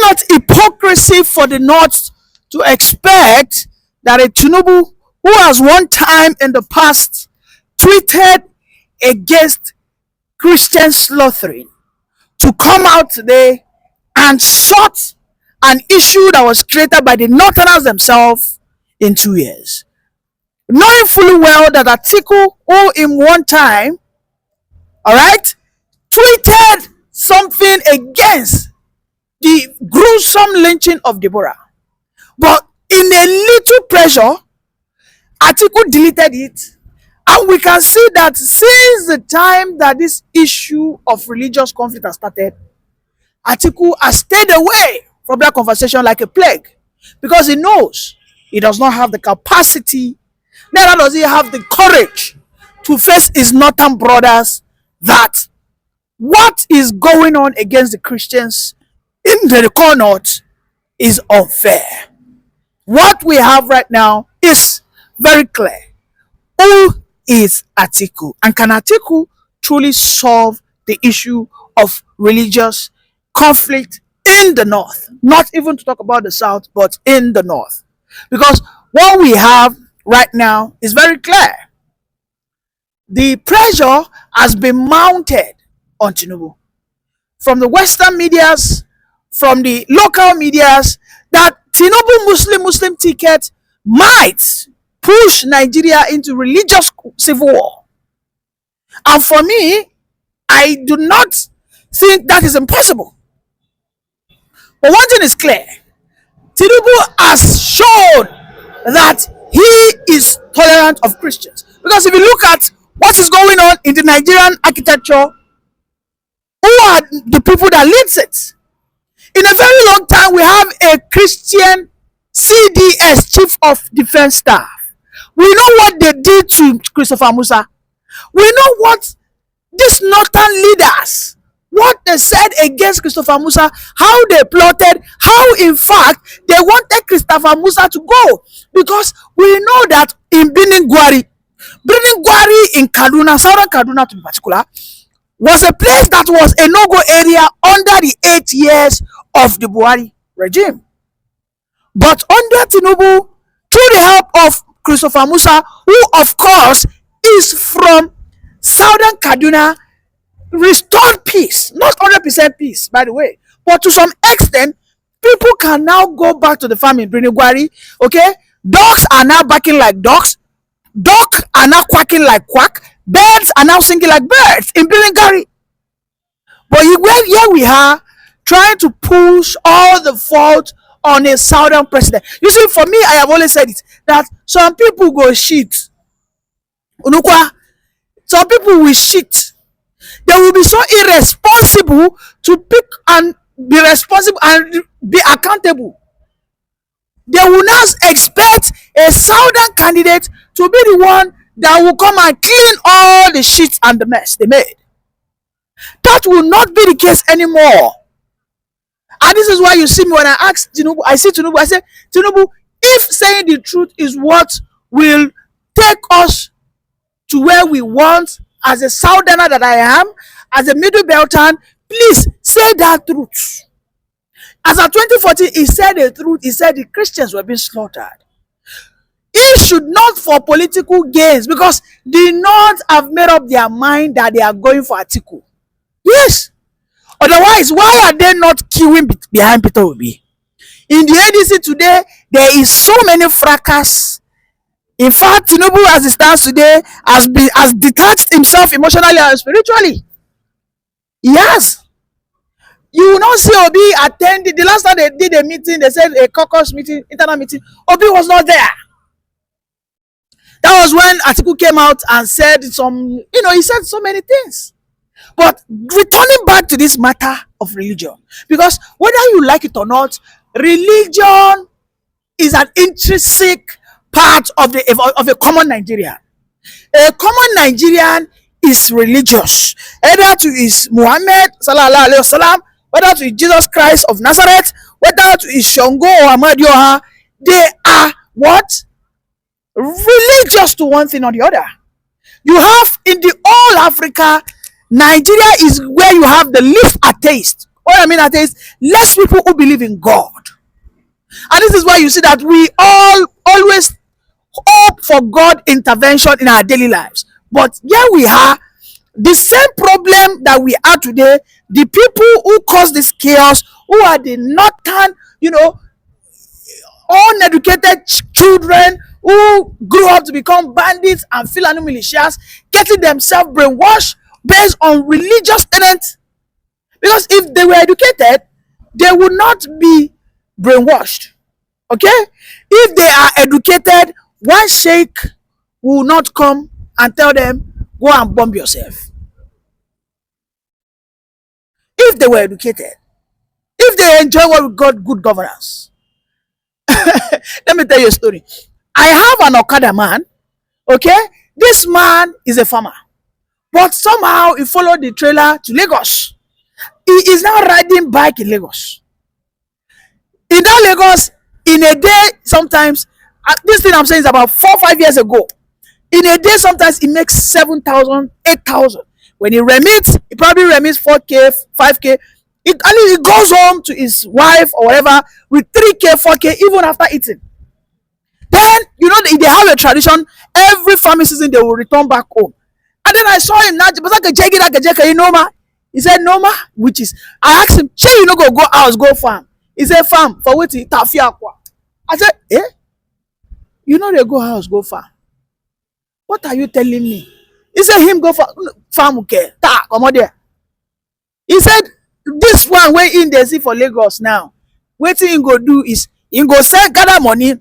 not hypocrisy for the North to expect that a Tinubu who has one time in the past tweeted against Christian slaughtering to come out today and sort an issue that was created by the Northerners themselves in 2 years? Knowing fully well that Atiku, who in one time, all right, tweeted something against the gruesome lynching of Deborah, but in a little pressure, Atiku deleted it, and we can see that since the time that this issue of religious conflict has started, Atiku has stayed away from that conversation like a plague, because he knows he does not have the capacity, neither does he have the courage to face his northern brothers that what is going on against the Christians in the core north is unfair. What we have right now is very clear. Who is Atiku? And can Atiku truly solve the issue of religious conflict in the north? Not even to talk about the south, but in the north. Because what we have right now is very clear. The pressure has been mounted on Tinubu from the Western medias, from the local medias, that Tinubu Muslim ticket might push Nigeria into religious civil war. And for me, I do not think that is impossible. But one thing is clear. Tinubu has shown that he is tolerant of Christians. Because if you look at what is going on in the Nigerian architecture, who are the people that leads it? In a very long time, we have a Christian CDS, Chief of Defense Staff. We know what they did to Christopher Musa. We know what these northern leaders, what they said against Christopher Musa, how they plotted, how in fact they wanted Christopher Musa to go. Because we know that in Birnin Gwari in Kaduna, southern Kaduna to be particular, was a place that was a no-go area under the 8 years of the Buhari regime. But under Tinubu, through the help of Christopher Musa, who of course is from southern Kaduna, restored peace. Not 100% peace, by the way, but to some extent, people can now go back to the farm in Birnin. Okay, dogs are now barking like dogs. Ducks are now quacking like quack. Birds are now singing like birds in Birnin. But here we are trying to push all the fault on a southern president. You see, for me, I have always said it, that some people go shit. Unukwa, some people will shit. They will be so irresponsible to pick and be responsible and be accountable. They will not expect a southern candidate to be the one that will come and clean all the shit and the mess they made. That will not be the case anymore. And this is why you see me when I ask Tinubu, I say, Tinubu, if saying the truth is what will take us to where we want, as a southerner that I am, as a middle beltan, please say that truth. As of 2014, he said the truth. He said the Christians were being slaughtered. It should not for political gains, because the North have made up their mind that they are going for Atiku. Yes. Otherwise, why are they not queuing behind Peter Obi? In the ADC today, there is so many fracas. In fact, Tinubu, as it stands today, has detached himself emotionally and spiritually. Yes. You will not see Obi attending. The last time they did a meeting, they said a caucus meeting, internal meeting. Obi was not there. That was when Atiku came out and said some, he said so many things. But returning back to this matter of religion, because whether you like it or not, religion is an intrinsic part of a common Nigerian. A common Nigerian is religious, either to his Muhammad sallallahu alaihi wasallam, whether to Jesus Christ of Nazareth, whether to his Shango or Amadioha. They are what? Religious to one thing or the other. You have in the whole Africa, Nigeria is where you have the least atheist What I mean that is less people who believe in God. And this is why you see that we all always hope for God intervention in our daily lives. But here we are, the same problem that we are today, the people who cause this chaos, who are the northern, uneducated children who grew up to become bandits and Fulani militias, getting themselves brainwashed based on religious tenets. Because if they were educated, they would not be brainwashed. Okay? If they are educated, one sheikh will not come and tell them, go and bomb yourself. If they were educated, if they enjoy what we call good governance. Let me tell you a story. I have an Okada man, okay? This man is a farmer, but somehow he followed the trailer to Lagos. He is now riding bike in Lagos. In that Lagos, in a day, sometimes, this thing I'm saying is about 4 or 5 years ago. In a day, sometimes he makes 7,000, 8,000. When he remits, he probably remits 4K, 5K. He goes home to his wife or whatever with 3K, 4K, even after eating. Then, they have a tradition, every farming season they will return back home. And then I saw him now, he said, Noma, which is, I asked him, you go house, go farm. He said, farm, for what? I said, they go house, go farm. What are you telling me? He said, him go farm, okay, come on there. He said, this one way in there see for Lagos now, what he go do is, he go gather money,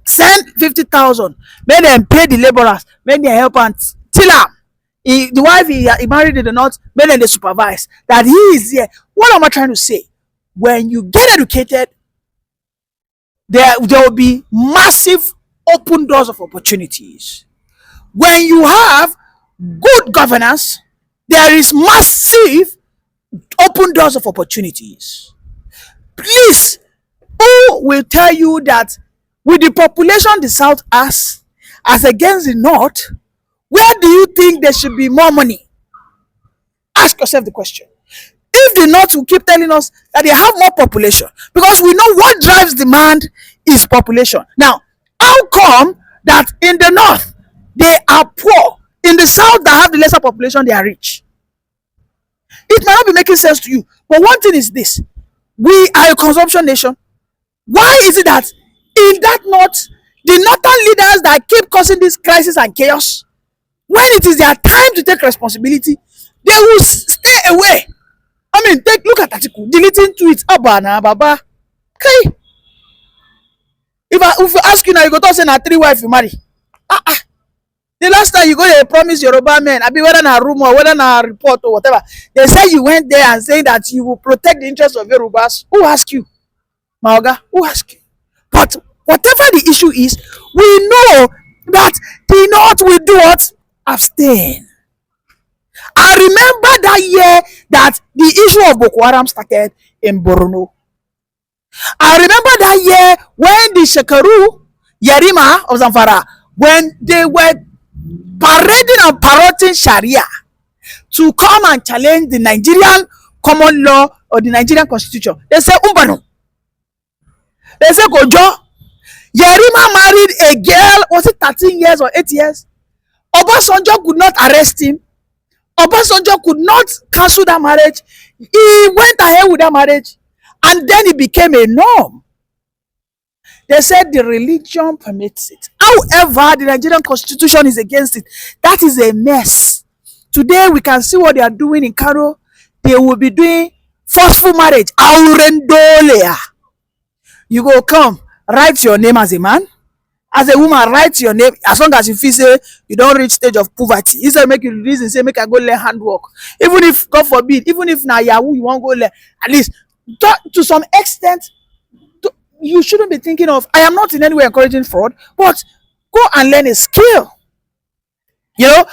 send 50,000, make them pay the laborers, make them help and till am. The wife he married in the north, make them they supervise. That he is here. What am I trying to say? When you get educated, there will be massive open doors of opportunities. When you have good governance, there is massive open doors of opportunities. Please, who will tell you that with the population the South has as against the North, where do you think there should be more money? Ask yourself the question. If the North will keep telling us that they have more population, because we know what drives demand is population. Now, how come that in the North they are poor, in the South that have the lesser population they are rich? It might not be making sense to you, but one thing is this: we are a consumption nation. Why is it that in that North, the northern leaders that keep causing this crisis and chaos, when it is their time to take responsibility, they will stay away? I mean, look at Atiku deleting tweets. Abana Baba. Okay. If I ask you now, you go to say na 3 wife you marry. The last time you go there, promise Yoruba men, I be whether na rumor, whether na report or whatever, they say you went there and say that you will protect the interests of Yorubas. Who asked you? Maoga, who asked you? But whatever the issue is, we know that the North will do what? Abstain. I remember that year that the issue of Boko Haram started in Borno. I remember that year when the Shekaru, Yarima of Zamfara, when they were parading and parroting Sharia to come and challenge the Nigerian common law or the Nigerian constitution. They say, Umbano. They say, Gojo. Yarima married a girl, was it 13 years or 8 years? Obasanjo could not arrest him. Obasanjo could not cancel that marriage. He went ahead with that marriage, and then it became a norm. They said the religion permits it. However, the Nigerian constitution is against it. That is a mess. Today, we can see what they are doing in Kano. They will be doing forceful marriage. Aurendolea. You go come, write your name as a man. As a woman, write your name as long as you feel say you don't reach stage of poverty. Instead of make you reason say make I go learn handwork. Even if, God forbid, even if na Yahoo you want go learn, at least to some extent, you shouldn't be thinking of, I am not in any way encouraging fraud, but go and learn a skill. Go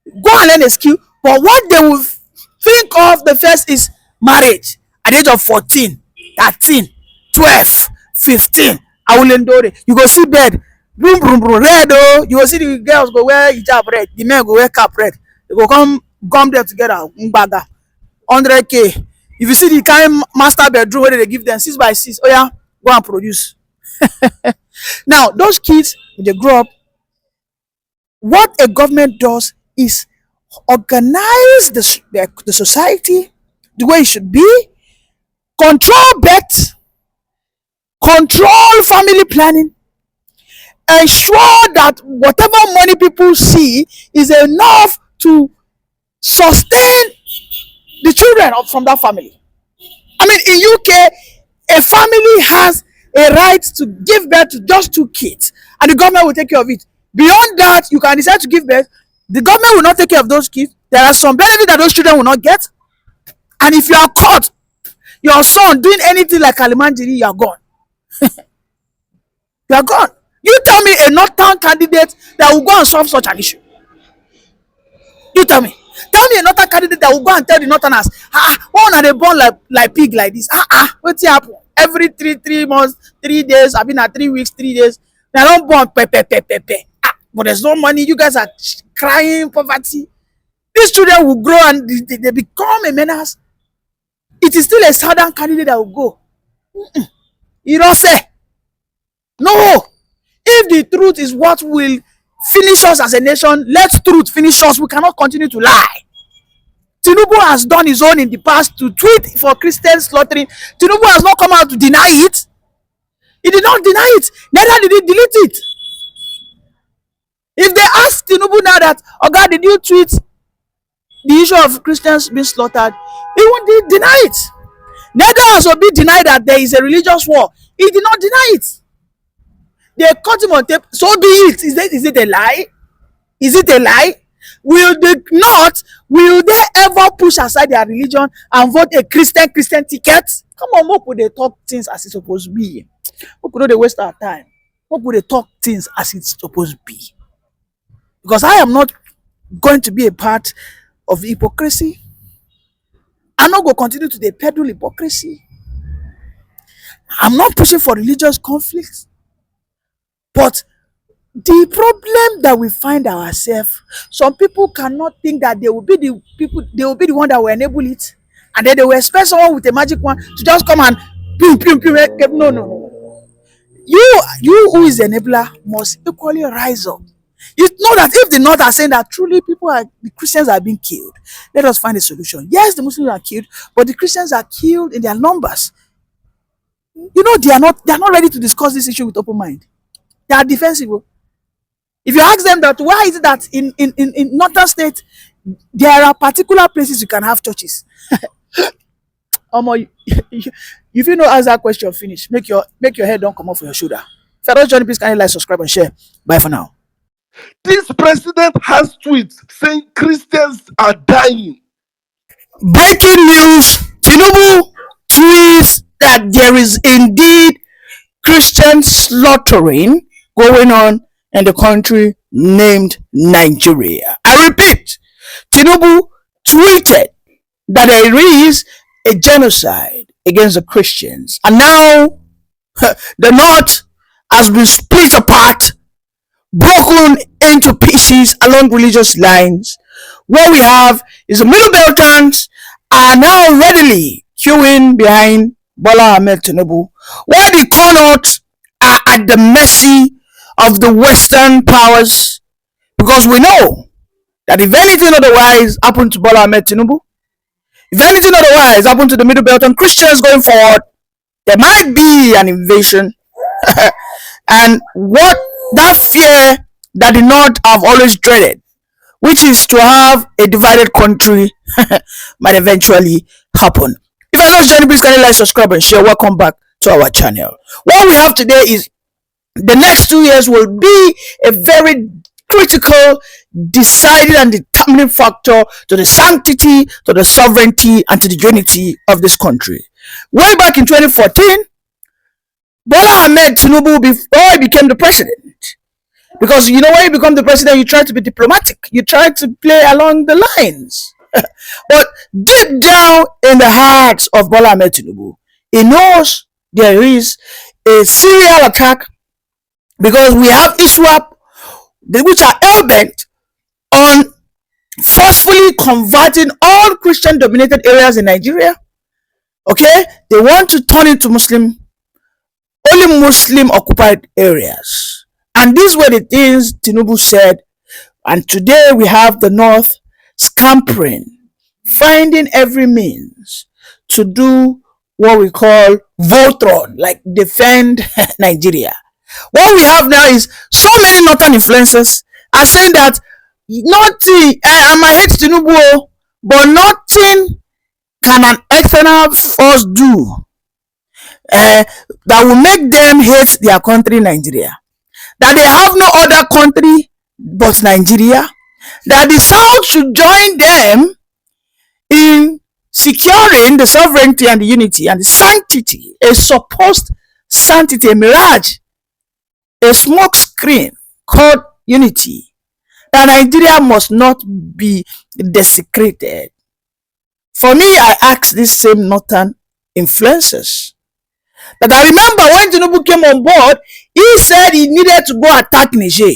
and learn a skill. But what they will think of the first is marriage at the age of 14, 13, 12, 15. You go see bed. Boom, boom, boom, red. Oh, you will see the girls go wear hijab red, the men go wear cap red. They go come there together. 100K. If you see the kind master bedroom where they give them 6 by 6, oh yeah, go and produce. Now, those kids, when they grow up, what a government does is organize the society the way it should be, control birth, control family planning, ensure that whatever money people see is enough to sustain the children from that family. I mean, in UK, a family has a right to give birth to just 2 kids, and the government will take care of it. Beyond that, you can decide to give birth. The government will not take care of those kids. There are some benefits that those children will not get. And if you are caught, your son doing anything like Kalimandiri, you are gone. You are gone. You tell me a northern candidate that will go and solve such an issue. You tell me. Tell me a northern candidate that will go and tell the northerners, why are they born like pig like this? What's happen? Every 3 months, 3 days, I mean, 3 weeks, 3 days, they don't born pe. But there's no money. You guys are crying poverty. These children will grow and they become a menace. It is still a southern candidate that will go. You don't say. No. If the truth is what will finish us as a nation, let truth finish us. We cannot continue to lie. Tinubu has done his own in the past to tweet for Christian slaughtering. Tinubu has not come out to deny it. He did not deny it. Neither did he delete it. If they ask Tinubu now that, oh God, did you tweet the issue of Christians being slaughtered, he won't deny it. Neither has Obi denied that there is a religious war. He did not deny it. They caught him on tape. So be it. Is it a lie? Is it a lie? Will they ever push aside their religion and vote a Christian ticket? Come on, what could they talk things as it's supposed to be? What could they waste our time? What could they talk things as it's supposed to be? Because I am not going to be a part of the hypocrisy. I'm not going to continue to peddle hypocrisy. I'm not pushing for religious conflicts. But the problem that we find ourselves, some people cannot think that they will be the one that will enable it, and then they will expect someone with a magic wand to just come and no. You who is the enabler must equally rise up. You know that if the North are saying that truly the Christians are being killed, let us find a solution. Yes, the Muslims are killed, but the Christians are killed in their numbers. You know, they are not ready to discuss this issue with open mind. They are defensive. If you ask them that why is it that in northern state there are particular places you can have churches, if you know ask that question, finish. Make your head don't come off your shoulder. If you don't join, please kindly like, subscribe, and share. Bye for now. This president has tweets saying Christians are dying. Breaking news: Tinubu tweets that there is indeed Christian slaughtering going on in the country named Nigeria. I repeat, Tinubu tweeted that there is a genocide against the Christians, and now the North has been split apart, broken into pieces along religious lines. What we have is the Middle Beltons are now readily queuing behind Bola Ahmed Tinubu, while the Connaughts are at the mercy of the Western powers, because we know that if anything otherwise happened to Bola Ahmed Tinubu, if anything otherwise happened to the Middle Belt and Christians going forward, there might be an invasion. And what that fear that the North have always dreaded, which is to have a divided country, might eventually happen. If you're just joining, please kindly like, subscribe, and share. Welcome back to our channel. What we have today is the next 2 years will be a very critical, deciding and determining factor to the sanctity, to the sovereignty, and to the unity of this country. Way back in 2014, Bola Ahmed Tinubu, before he became the president, because you know when you become the president, you try to be diplomatic, you try to play along the lines. But deep down in the heart of Bola Ahmed Tinubu, he knows there is a serial attack, because we have ISWAP, which are hell-bent on forcefully converting all Christian-dominated areas in Nigeria Okay, they want to turn into only Muslim occupied areas. And these were the things Tinubu said. And today we have the North scampering, finding every means to do what we call Voltron, like defend Nigeria. What we have now is so many northern influencers are saying that nothing, I might hate Tinubu, but nothing can an external force do that will make them hate their country, Nigeria. That they have no other country but Nigeria. That the South should join them in securing the sovereignty and the unity and the sanctity, a supposed sanctity, a mirage, a smoke screen called unity. That Nigeria must not be desecrated. For me, I ask these same northern influencers that I remember when Tinubu came on board, he said he needed to go attack Niger.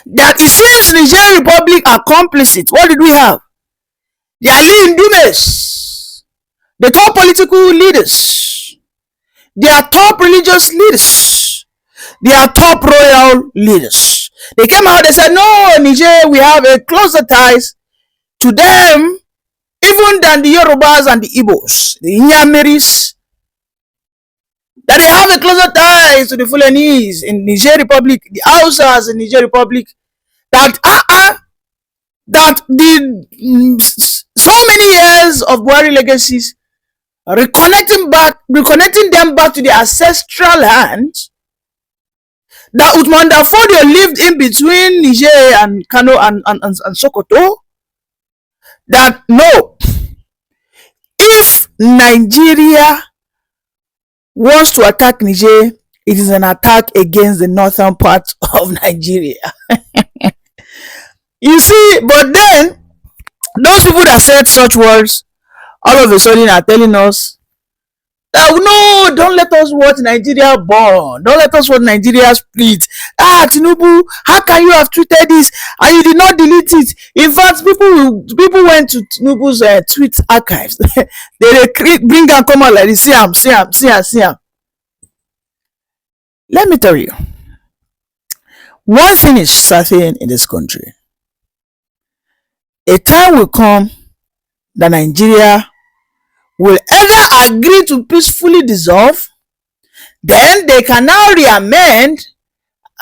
That it seems Niger Republic are complicit. What did we have? The Ali Indumes, the top political leaders, their top religious leaders, their top royal leaders. They came out, they said, no, Niger, we have a closer ties to them even than the Yorubas and the Igbos, the Inyamiris, that they have a closer ties to the Fulanese in Niger Republic, the Hausas in Niger Republic, that that the so many years of Buhari legacies reconnecting them back to the ancestral land that Uthman Dafodio lived in between Niger and Kano and Sokoto. That no, if Nigeria wants to attack Niger, it is an attack against the northern part of Nigeria. You see, but then those people that said such words all of a sudden are telling us that no, don't let us watch Nigeria burn, don't let us watch Nigeria split. Tinubu, how can you have tweeted this and you did not delete it? In fact, people went to Tinubu's tweet archives. they bring and come out like this. See am. Let me tell you, one thing is certain in this country. A time will come that Nigeria will either agree to peacefully dissolve, then they can now reamend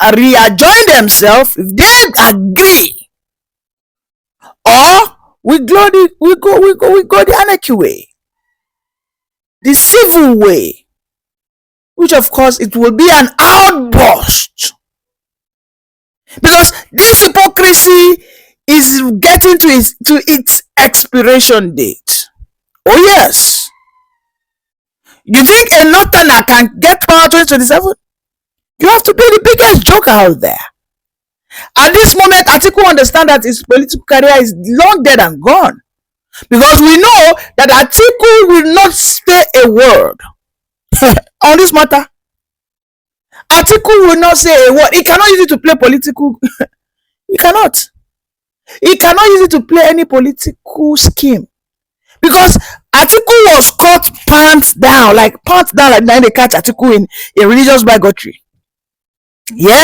and readjoin themselves if they agree, or we go the anarchy way, the civil way, which of course it will be an outburst, because this hypocrisy is getting to its expiration date. Oh yes. You think a northerner can get power 2027? You have to be the biggest joker out there. At this moment, Atiku understand that his political career is long dead and gone. Because we know that Atiku will not say a word on this matter. Atiku will not say a word. He cannot use it to play political. He cannot. He cannot use it to play any political scheme. Because Atiku was caught pants down like now they catch Atiku in religious bigotry. Yeah.